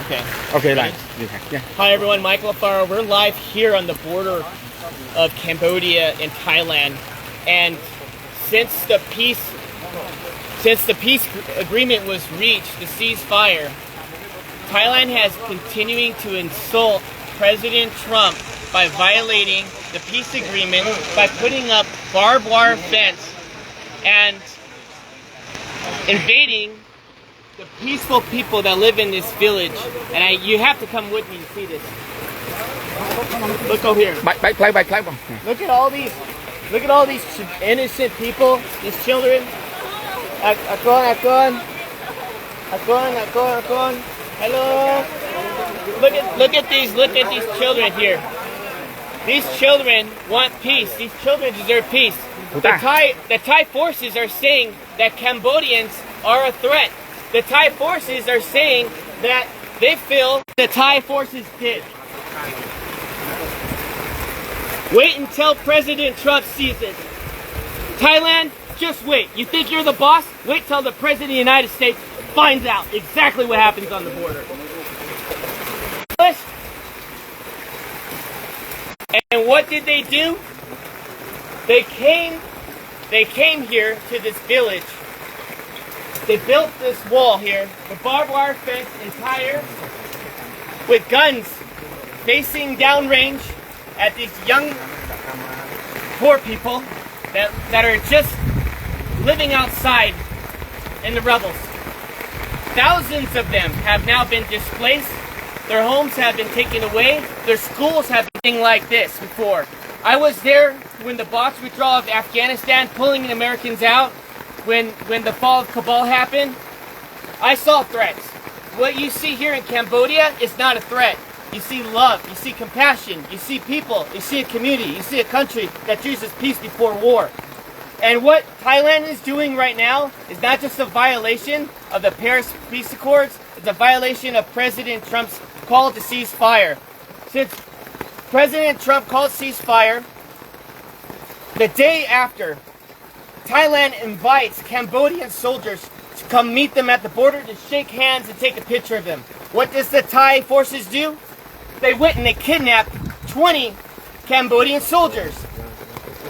Okay. Okay, like, yeah. Hi everyone, Michael ALFARO. We're live here on the border of Cambodia and Thailand, and since the peace agreement was reached, the ceasefire, Thailand has continuing to insult President Trump by violating the peace agreement by putting up barbed wire fence and invading the peaceful people that live in this village. And you have to come with me to see this. Look over here. Look at all these innocent people, these children. Hello. Look at these children here. These children want peace. These children deserve peace. The Thai forces are saying that Cambodians are a threat. The Thai forces are saying that they feel the Thai forces did. Wait until President Trump sees it. Thailand, just wait. You think you're the boss? Wait till the President of the United States finds out exactly what happens on the border. And what did they do? They came here to this village. They built this wall here, with barbed wire fence entire, with guns facing downrange at these young, poor people that are just living outside in the rubbles. Thousands of them have now been displaced. Their homes have been taken away. Their schools have been like this before. I was there when the box withdrawal of Afghanistan, pulling the Americans out. When the fall of Kabul happened, I saw threats. What you see here in Cambodia is not a threat. You see love, you see compassion, you see people, you see a community, you see a country that chooses peace before war. And what Thailand is doing right now is not just a violation of the Paris Peace Accords, it's a violation of President Trump's call to ceasefire. Since President Trump called ceasefire, the day after, Thailand invites Cambodian soldiers to come meet them at the border to shake hands and take a picture of them. What does the Thai forces do? They went and they kidnapped 20 Cambodian soldiers.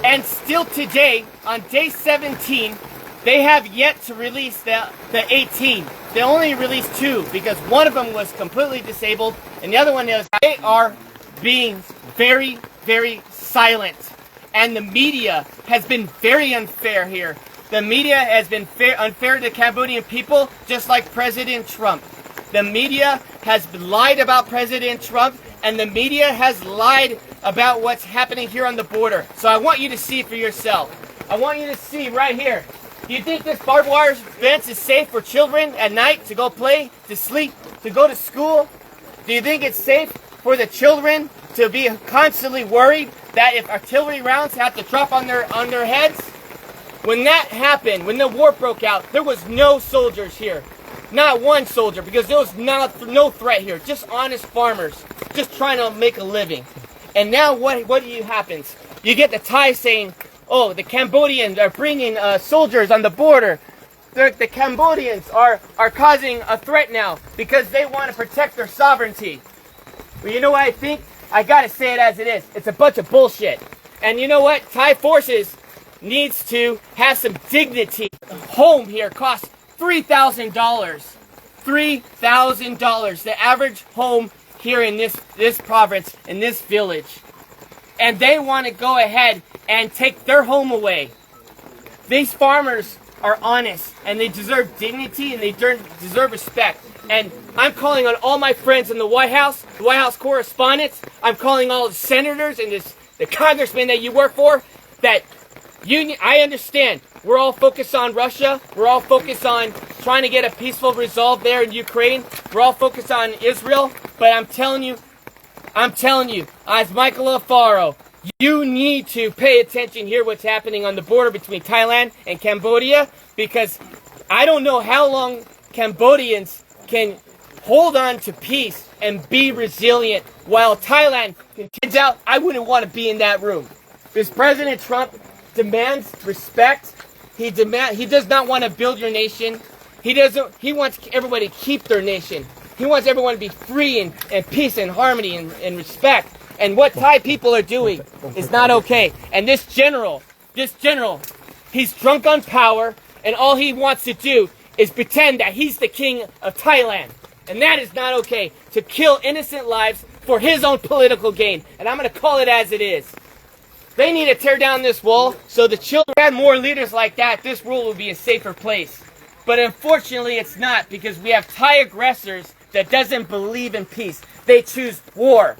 And still today, on day 17, they have yet to release the 18. They only released 2 because one of them was completely disabled and the other one is. They are being very, very silent. And the media has been very unfair here. The media has been unfair to the Cambodian people, just like President Trump. The media has lied about President Trump, and the media has lied about what's happening here on the border. So I want you to see for yourself. I want you to see right here. Do you think this barbed wire fence is safe for children at night to go play, to sleep, to go to school? Do you think it's safe for the children to be constantly worried that if artillery rounds have to drop on their heads? When that happened, when the war broke out, there was no soldiers here. Not one soldier, because there was no threat here. Just honest farmers, just trying to make a living. And now what happens? You get the Thai saying, oh, the Cambodians are bringing soldiers on the border. The Cambodians are causing a threat now because they want to protect their sovereignty. Well, you know what I think? I gotta say it as it is. It's a bunch of bullshit. And you know what? Thai forces needs to have some dignity. Home here costs $3,000. $3,000. The average home here in this province, in this village. And they want to go ahead and take their home away. These farmers are honest and they deserve dignity and they deserve respect. And I'm calling on all my friends in the White House correspondents. I'm calling all the senators and the congressmen that you work for. That I understand. We're all focused on Russia. We're all focused on trying to get a peaceful resolve there in Ukraine. We're all focused on Israel. But I'm telling you, as Michael ALFARO, you need to pay attention here what's happening on the border between Thailand and Cambodia, because I don't know how long Cambodians can hold on to peace and be resilient while Thailand continues out. I wouldn't want to be in that room. Because President Trump demands respect. He does not want to build your nation. He wants everybody to keep their nation. He wants everyone to be free and peace and harmony and respect. And what Thai people are doing is not okay. And this general, he's drunk on power, and all he wants to do is pretend that he's the king of Thailand. And that is not okay, to kill innocent lives for his own political gain. And I'm going to call it as it is. They need to tear down this wall so the children had more leaders like that. This world will be a safer place. But unfortunately, it's not, because we have Thai aggressors that doesn't believe in peace. They choose war.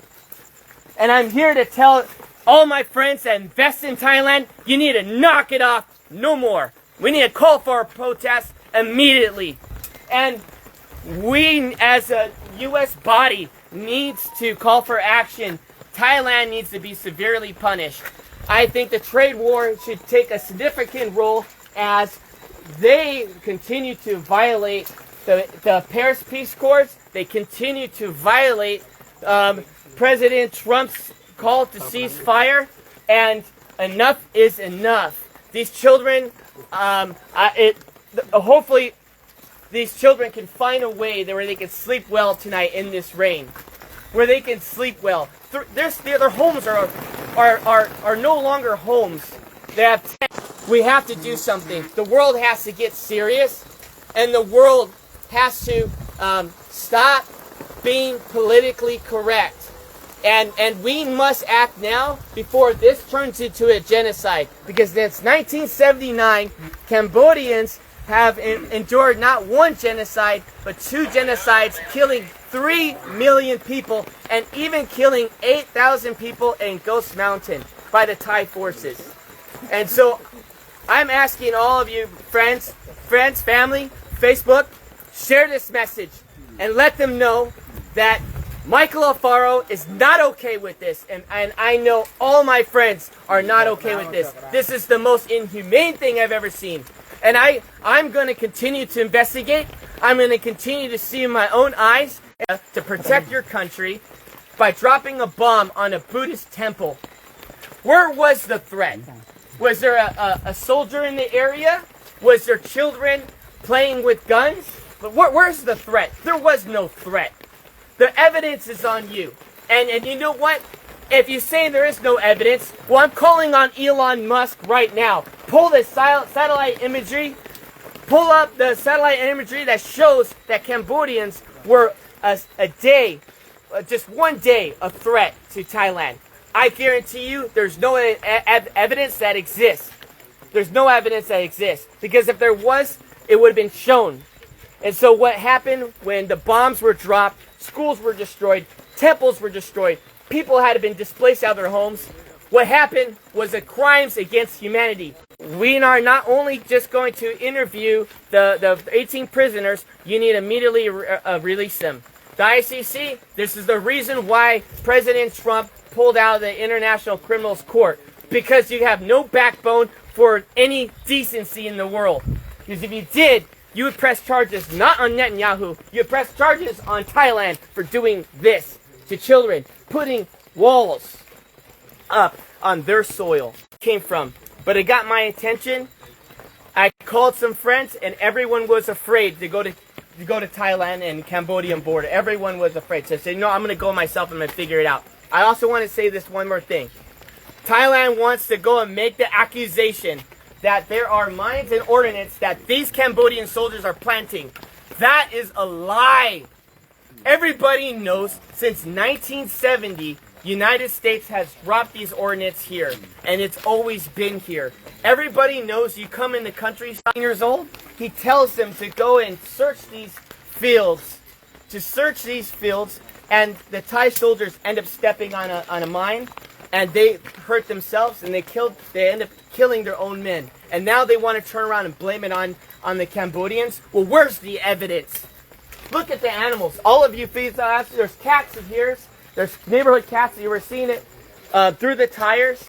And I'm here to tell all my friends that invest in Thailand, you need to knock it off no more. We need to call for a protest immediately. And we, as a U.S. body, needs to call for action. Thailand needs to be severely punished. I think the trade war should take a significant role as they continue to violate the Paris Peace Accords. They continue to violate President Trump's call to cease fire, and enough is enough. These children, hopefully, these children can find a way where they can sleep well tonight in this rain, where they can sleep well. Their homes are no longer homes. They have tents. We have to do something. The world has to get serious, and the world has to stop being politically correct. And we must act now before this turns into a genocide. Because since 1979, Cambodians have endured not one genocide, but 2 genocides, killing 3 million people, and even killing 8,000 people in Ghost Mountain by the Thai forces. And so I'm asking all of you, friends, family, Facebook, share this message and let them know that Michael ALFARO is not okay with this, and I know all my friends are not okay with this. This is the most inhumane thing I've ever seen. And I'm going to continue to investigate. I'm going to continue to see in my own eyes to protect your country by dropping a bomb on a Buddhist temple. Where was the threat? Was there a soldier in the area? Was there children playing with guns? But where's the threat? There was no threat. The evidence is on you. And you know what? If you say there is no evidence, well, I'm calling on Elon Musk right now. Pull the satellite imagery. Pull up the satellite imagery that shows that Cambodians were just one day, a threat to Thailand. I guarantee you there's no evidence that exists. There's no evidence that exists. Because if there was, it would have been shown. And so what happened when the bombs were dropped, schools were destroyed, temples were destroyed, people had been displaced out of their homes. What happened was the crimes against humanity. We are not only just going to interview the 18 prisoners, you need to immediately release them. The ICC, this is the reason why President Trump pulled out of the International Criminals Court. Because you have no backbone for any decency in the world. Because if you did, you would press charges not on Netanyahu, you would press charges on Thailand for doing this to children, putting walls up on their soil. Came from. But it got my attention. I called some friends, and everyone was afraid to go to Thailand and Cambodian border. Everyone was afraid. So I said, no, I'm going to go myself. I'm going to figure it out. I also want to say this one more thing. Thailand wants to go and make the accusation that there are mines and ordnance that these Cambodian soldiers are planting. That is a lie. Everybody knows since 1970, United States has dropped these ordnance here, and it's always been here. Everybody knows you come in the country 9 years old, he tells them to go and search these fields, and the Thai soldiers end up stepping on a mine, and they hurt themselves, and they end up killing their own men. And now they want to turn around and blame it on the Cambodians. Well, where's the evidence? Look at the animals. All of you, please, there's cats in here. There's neighborhood cats. You were seeing it through the tires.